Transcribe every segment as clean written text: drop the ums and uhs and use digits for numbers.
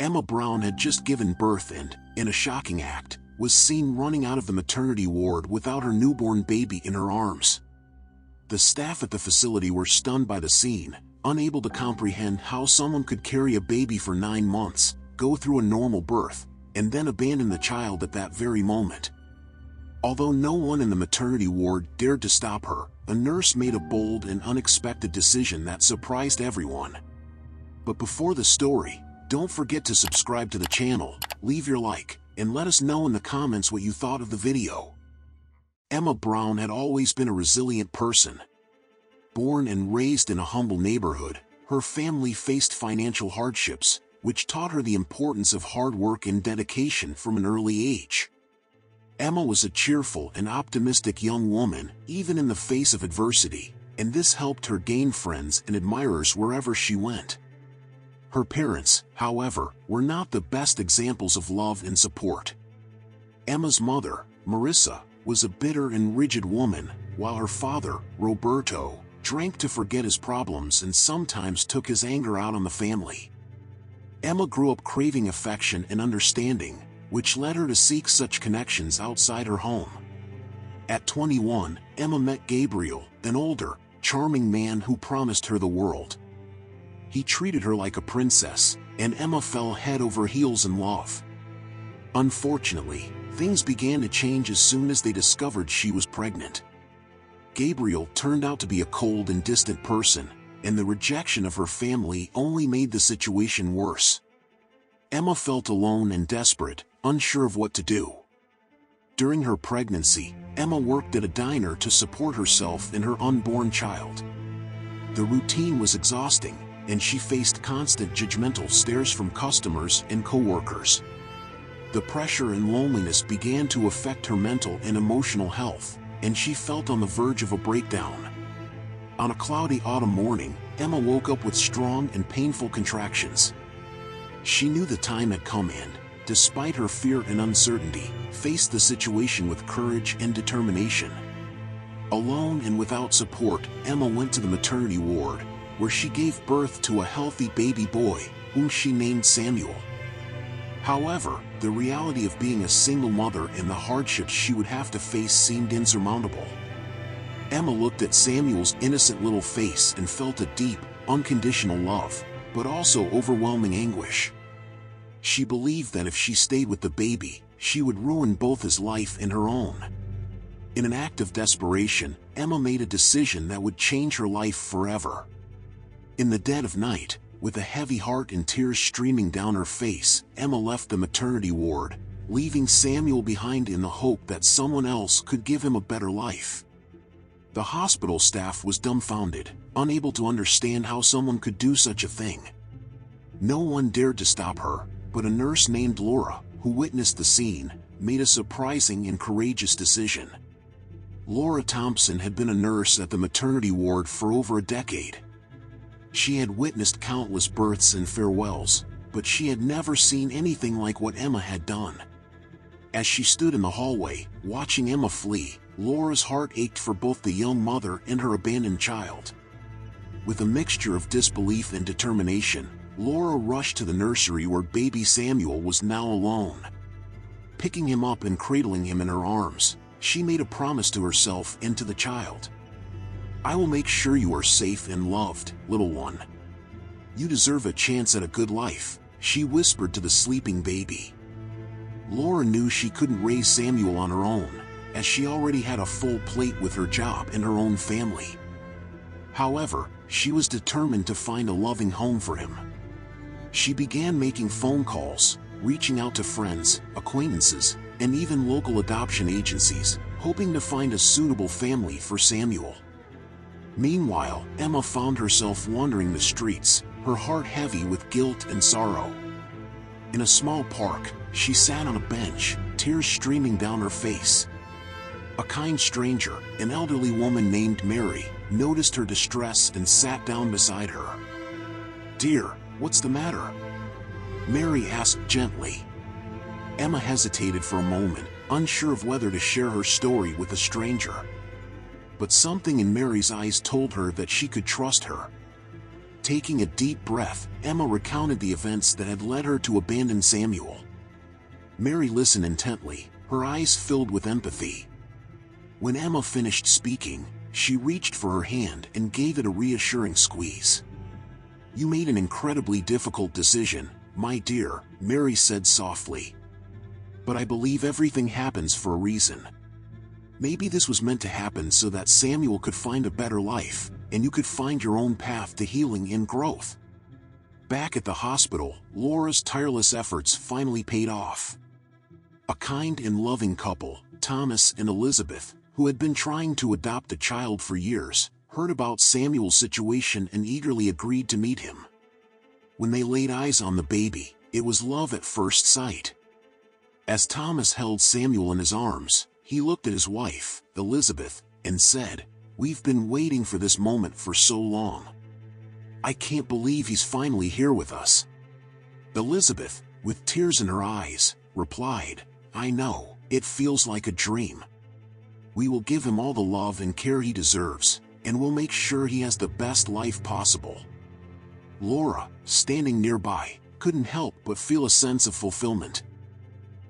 Emma Brown had just given birth and, in a shocking act, was seen running out of the maternity ward without her newborn baby in her arms. The staff at the facility were stunned by the scene, unable to comprehend how someone could carry a baby for 9 months, go through a normal birth, and then abandon the child at that very moment. Although no one in the maternity ward dared to stop her, a nurse made a bold and unexpected decision that surprised everyone. But before the story, don't forget to subscribe to the channel, leave your like, and let us know in the comments what you thought of the video. Emma Brown had always been a resilient person. Born and raised in a humble neighborhood, her family faced financial hardships, which taught her the importance of hard work and dedication from an early age. Emma was a cheerful and optimistic young woman, even in the face of adversity, and this helped her gain friends and admirers wherever she went. Her parents, however, were not the best examples of love and support. Emma's mother, Marissa, was a bitter and rigid woman, while her father, Roberto, drank to forget his problems and sometimes took his anger out on the family. Emma grew up craving affection and understanding, which led her to seek such connections outside her home. At 21, Emma met Gabriel, an older, charming man who promised her the world. He treated her like a princess, and Emma fell head over heels in love. Unfortunately, things began to change as soon as they discovered she was pregnant. Gabriel turned out to be a cold and distant person, and the rejection of her family only made the situation worse. Emma felt alone and desperate, unsure of what to do. During her pregnancy, Emma worked at a diner to support herself and her unborn child. The routine was exhausting, and she faced constant judgmental stares from customers and coworkers. The pressure and loneliness began to affect her mental and emotional health, and she felt on the verge of a breakdown. On a cloudy autumn morning, Emma woke up with strong and painful contractions. She knew the time had come and, despite her fear and uncertainty, faced the situation with courage and determination. Alone and without support, Emma went to the maternity ward, where she gave birth to a healthy baby boy, whom she named Samuel. However, the reality of being a single mother and the hardships she would have to face seemed insurmountable. Emma looked at Samuel's innocent little face and felt a deep, unconditional love, but also overwhelming anguish. She believed that if she stayed with the baby, she would ruin both his life and her own. In an act of desperation, Emma made a decision that would change her life forever. In the dead of night, with a heavy heart and tears streaming down her face, Emma left the maternity ward, leaving Samuel behind in the hope that someone else could give him a better life. The hospital staff was dumbfounded, unable to understand how someone could do such a thing. No one dared to stop her, but a nurse named Laura, who witnessed the scene, made a surprising and courageous decision. Laura Thompson had been a nurse at the maternity ward for over a decade. She had witnessed countless births and farewells, but she had never seen anything like what Emma had done. As she stood in the hallway, watching Emma flee, Laura's heart ached for both the young mother and her abandoned child. With a mixture of disbelief and determination, Laura rushed to the nursery where baby Samuel was now alone. Picking him up and cradling him in her arms, she made a promise to herself and to the child. "I will make sure you are safe and loved, little one. You deserve a chance at a good life," she whispered to the sleeping baby. Laura knew she couldn't raise Samuel on her own, as she already had a full plate with her job and her own family. However, she was determined to find a loving home for him. She began making phone calls, reaching out to friends, acquaintances, and even local adoption agencies, hoping to find a suitable family for Samuel. Meanwhile, Emma found herself wandering the streets, her heart heavy with guilt and sorrow. In a small park, she sat on a bench, tears streaming down her face. A kind stranger, an elderly woman named Mary, noticed her distress and sat down beside her. "Dear, what's the matter?" Mary asked gently. Emma hesitated for a moment, unsure of whether to share her story with a stranger. But something in Mary's eyes told her that she could trust her. Taking a deep breath, Emma recounted the events that had led her to abandon Samuel. Mary listened intently, her eyes filled with empathy. When Emma finished speaking, she reached for her hand and gave it a reassuring squeeze. "You made an incredibly difficult decision, my dear," Mary said softly. "But I believe everything happens for a reason. Maybe this was meant to happen so that Samuel could find a better life, and you could find your own path to healing and growth." Back at the hospital, Laura's tireless efforts finally paid off. A kind and loving couple, Thomas and Elizabeth, who had been trying to adopt a child for years, heard about Samuel's situation and eagerly agreed to meet him. When they laid eyes on the baby, it was love at first sight. As Thomas held Samuel in his arms, he looked at his wife, Elizabeth, and said, "We've been waiting for this moment for so long. I can't believe he's finally here with us." Elizabeth, with tears in her eyes, replied, "I know, it feels like a dream. We will give him all the love and care he deserves, and we'll make sure he has the best life possible." Laura, standing nearby, couldn't help but feel a sense of fulfillment.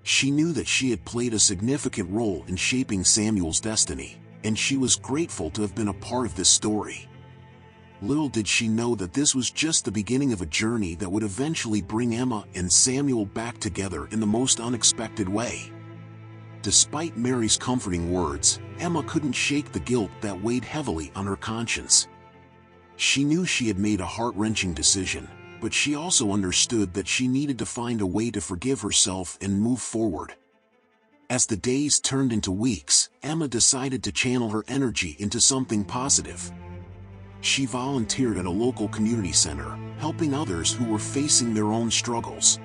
She knew that she had played a significant role in shaping Samuel's destiny, and she was grateful to have been a part of this story. Little did she know that this was just the beginning of a journey that would eventually bring Emma and Samuel back together in the most unexpected way. Despite Mary's comforting words, Emma couldn't shake the guilt that weighed heavily on her conscience. She knew she had made a heart-wrenching decision, but she also understood that she needed to find a way to forgive herself and move forward. As the days turned into weeks, Emma decided to channel her energy into something positive. She volunteered at a local community center, helping others who were facing their own struggles.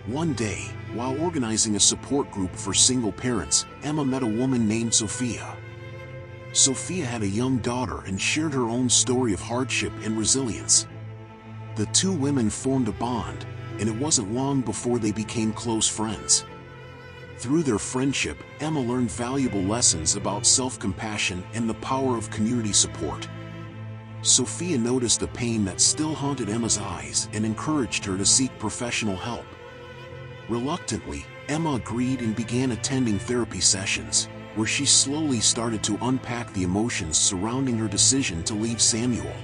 One day, while organizing a support group for single parents, Emma met a woman named Sophia. Sophia had a young daughter and shared her own story of hardship and resilience. The two women formed a bond, and it wasn't long before they became close friends. Through their friendship, Emma learned valuable lessons about self-compassion and the power of community support. Sophia noticed the pain that still haunted Emma's eyes and encouraged her to seek professional help. Reluctantly, Emma agreed and began attending therapy sessions, where she slowly started to unpack the emotions surrounding her decision to leave Samuel.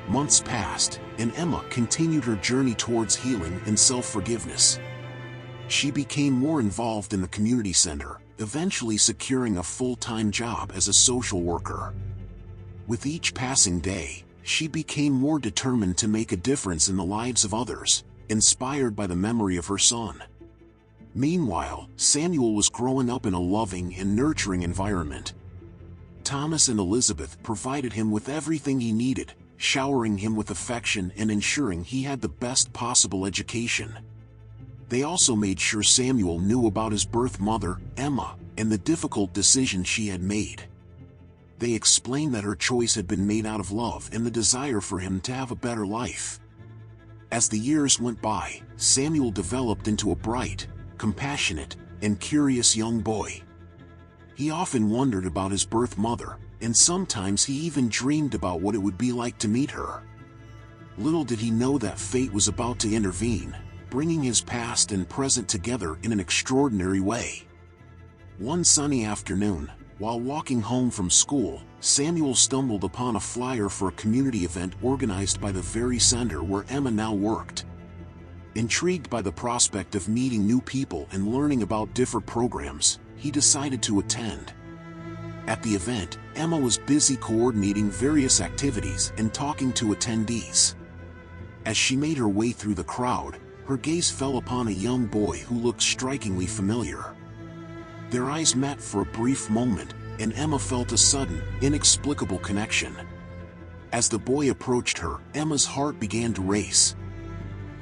Months passed, and Emma continued her journey towards healing and self-forgiveness. She became more involved in the community center, eventually securing a full-time job as a social worker. With each passing day, she became more determined to make a difference in the lives of others, inspired by the memory of her son. Meanwhile, Samuel was growing up in a loving and nurturing environment. Thomas and Elizabeth provided him with everything he needed, showering him with affection and ensuring he had the best possible education. They also made sure Samuel knew about his birth mother, Emma, and the difficult decision she had made. They explained that her choice had been made out of love and the desire for him to have a better life. As the years went by, Samuel developed into a bright, compassionate, and curious young boy. He often wondered about his birth mother, and sometimes he even dreamed about what it would be like to meet her. Little did he know that fate was about to intervene, bringing his past and present together in an extraordinary way. One sunny afternoon, while walking home from school, Samuel stumbled upon a flyer for a community event organized by the very center where Emma now worked. Intrigued by the prospect of meeting new people and learning about different programs, he decided to attend. At the event, Emma was busy coordinating various activities and talking to attendees. As she made her way through the crowd, her gaze fell upon a young boy who looked strikingly familiar. Their eyes met for a brief moment, and Emma felt a sudden, inexplicable connection. As the boy approached her, Emma's heart began to race.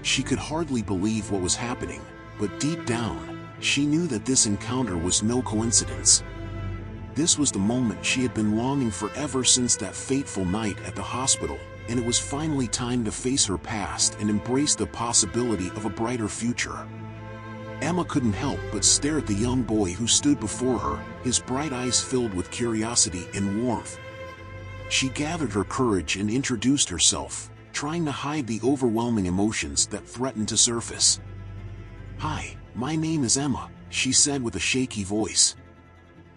She could hardly believe what was happening, but deep down, she knew that this encounter was no coincidence. This was the moment she had been longing for ever since that fateful night at the hospital, and it was finally time to face her past and embrace the possibility of a brighter future. Emma couldn't help but stare at the young boy who stood before her, his bright eyes filled with curiosity and warmth. She gathered her courage and introduced herself, trying to hide the overwhelming emotions that threatened to surface. "Hi, my name is Emma," she said with a shaky voice.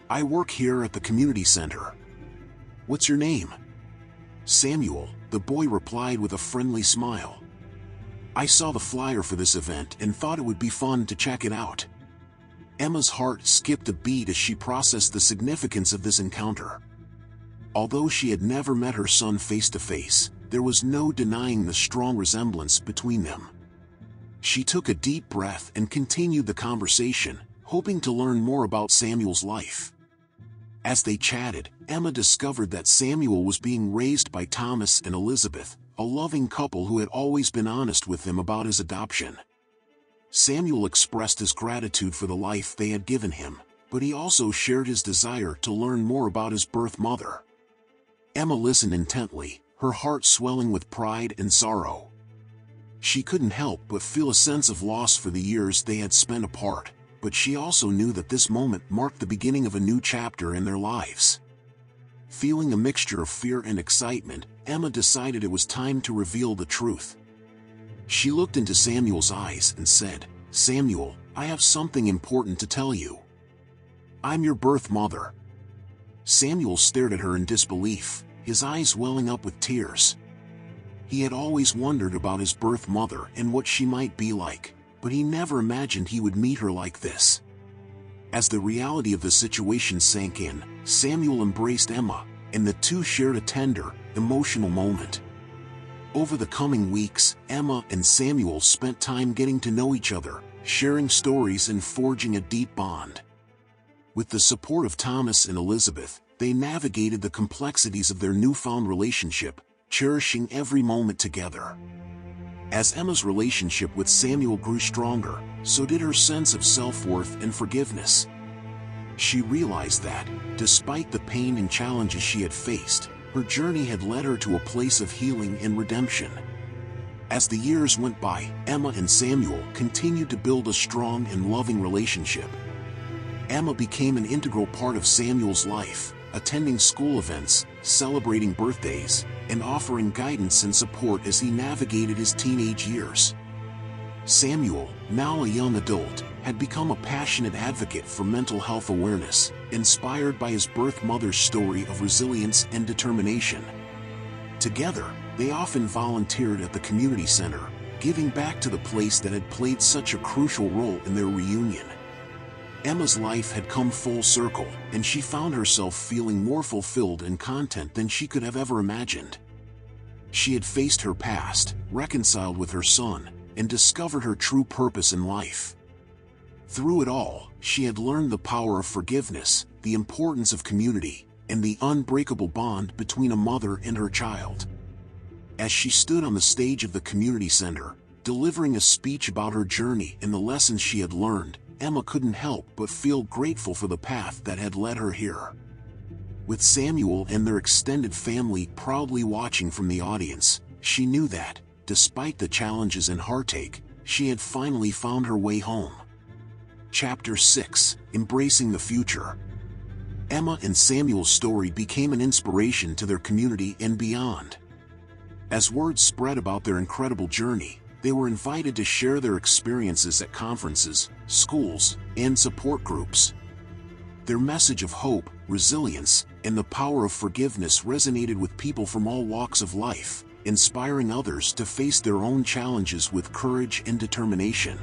"I work here at the community center. What's your name?" "Samuel," the boy replied with a friendly smile. "I saw the flyer for this event and thought it would be fun to check it out." Emma's heart skipped a beat as she processed the significance of this encounter. Although she had never met her son face to face, there was no denying the strong resemblance between them. She took a deep breath and continued the conversation, hoping to learn more about Samuel's life. As they chatted, Emma discovered that Samuel was being raised by Thomas and Elizabeth, a loving couple who had always been honest with him about his adoption. Samuel expressed his gratitude for the life they had given him, but he also shared his desire to learn more about his birth mother. Emma listened intently, her heart swelling with pride and sorrow. She couldn't help but feel a sense of loss for the years they had spent apart, but she also knew that this moment marked the beginning of a new chapter in their lives. Feeling a mixture of fear and excitement, Emma decided it was time to reveal the truth. She looked into Samuel's eyes and said, "Samuel, I have something important to tell you. I'm your birth mother." Samuel stared at her in disbelief, his eyes welling up with tears. He had always wondered about his birth mother and what she might be like, but he never imagined he would meet her like this. As the reality of the situation sank in, Samuel embraced Emma, and the two shared a tender, emotional moment. Over the coming weeks, Emma and Samuel spent time getting to know each other, sharing stories and forging a deep bond. With the support of Thomas and Elizabeth, they navigated the complexities of their newfound relationship, cherishing every moment together. As Emma's relationship with Samuel grew stronger, so did her sense of self-worth and forgiveness. She realized that, despite the pain and challenges she had faced, her journey had led her to a place of healing and redemption. As the years went by, Emma and Samuel continued to build a strong and loving relationship. Emma became an integral part of Samuel's life, attending school events, celebrating birthdays, and offering guidance and support as he navigated his teenage years. Samuel, now a young adult, had become a passionate advocate for mental health awareness, inspired by his birth mother's story of resilience and determination. Together, they often volunteered at the community center, giving back to the place that had played such a crucial role in their reunion. Emma's life had come full circle, and she found herself feeling more fulfilled and content than she could have ever imagined. She had faced her past, reconciled with her son, and discovered her true purpose in life. Through it all, she had learned the power of forgiveness, the importance of community, and the unbreakable bond between a mother and her child. As she stood on the stage of the community center, delivering a speech about her journey and the lessons she had learned, Emma couldn't help but feel grateful for the path that had led her here. With Samuel and their extended family proudly watching from the audience, she knew that, despite the challenges and heartache, she had finally found her way home. Chapter 6: Embracing the Future. Emma and Samuel's story became an inspiration to their community and beyond. As word spread about their incredible journey, they were invited to share their experiences at conferences, schools, and support groups. Their message of hope, resilience, and the power of forgiveness resonated with people from all walks of life, inspiring others to face their own challenges with courage and determination.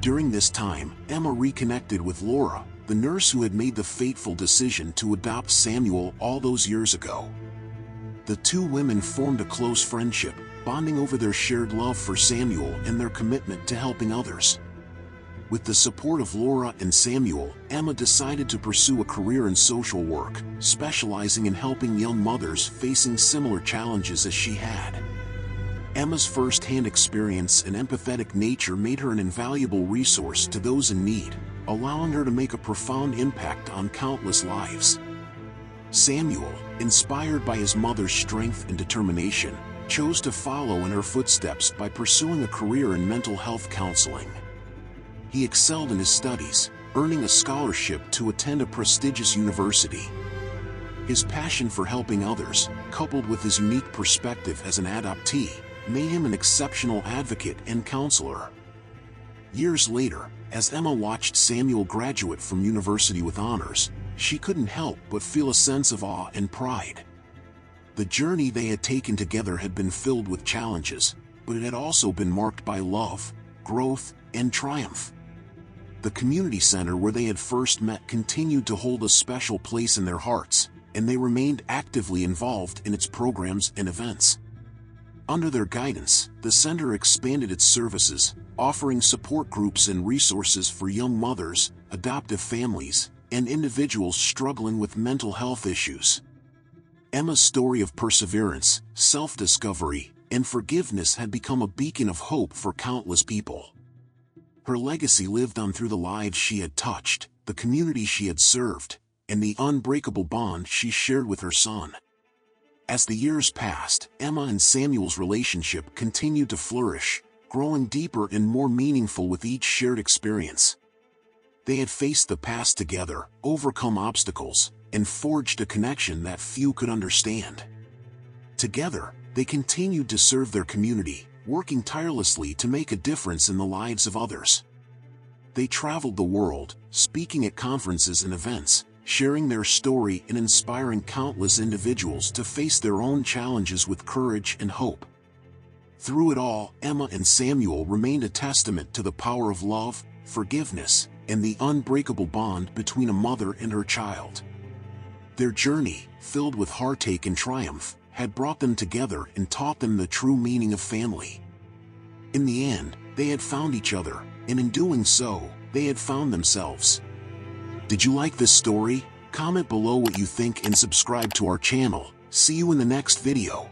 During this time, Emma reconnected with Laura, the nurse who had made the fateful decision to adopt Samuel all those years ago. The two women formed a close friendship, bonding over their shared love for Samuel and their commitment to helping others. With the support of Laura and Samuel, Emma decided to pursue a career in social work, specializing in helping young mothers facing similar challenges as she had. Emma's first-hand experience and empathetic nature made her an invaluable resource to those in need, allowing her to make a profound impact on countless lives. Samuel, inspired by his mother's strength and determination, chose to follow in her footsteps by pursuing a career in mental health counseling. He excelled in his studies, earning a scholarship to attend a prestigious university. His passion for helping others, coupled with his unique perspective as an adoptee, made him an exceptional advocate and counselor. Years later, as Emma watched Samuel graduate from university with honors, she couldn't help but feel a sense of awe and pride. The journey they had taken together had been filled with challenges, but it had also been marked by love, growth, and triumph. The community center where they had first met continued to hold a special place in their hearts, and they remained actively involved in its programs and events. Under their guidance, the center expanded its services, offering support groups and resources for young mothers, adoptive families, and individuals struggling with mental health issues. Emma's story of perseverance, self-discovery, and forgiveness had become a beacon of hope for countless people. Her legacy lived on through the lives she had touched, the community she had served, and the unbreakable bond she shared with her son. As the years passed, Emma and Samuel's relationship continued to flourish, growing deeper and more meaningful with each shared experience. They had faced the past together, overcome obstacles, and forged a connection that few could understand. Together, they continued to serve their community, working tirelessly to make a difference in the lives of others. They traveled the world, speaking at conferences and events, sharing their story and inspiring countless individuals to face their own challenges with courage and hope. Through it all, Emma and Samuel remained a testament to the power of love, forgiveness, and the unbreakable bond between a mother and her child. Their journey, filled with heartache and triumph, had brought them together and taught them the true meaning of family. In the end, they had found each other, and in doing so, they had found themselves. Did you like this story? Comment below what you think and subscribe to our channel. See you in the next video.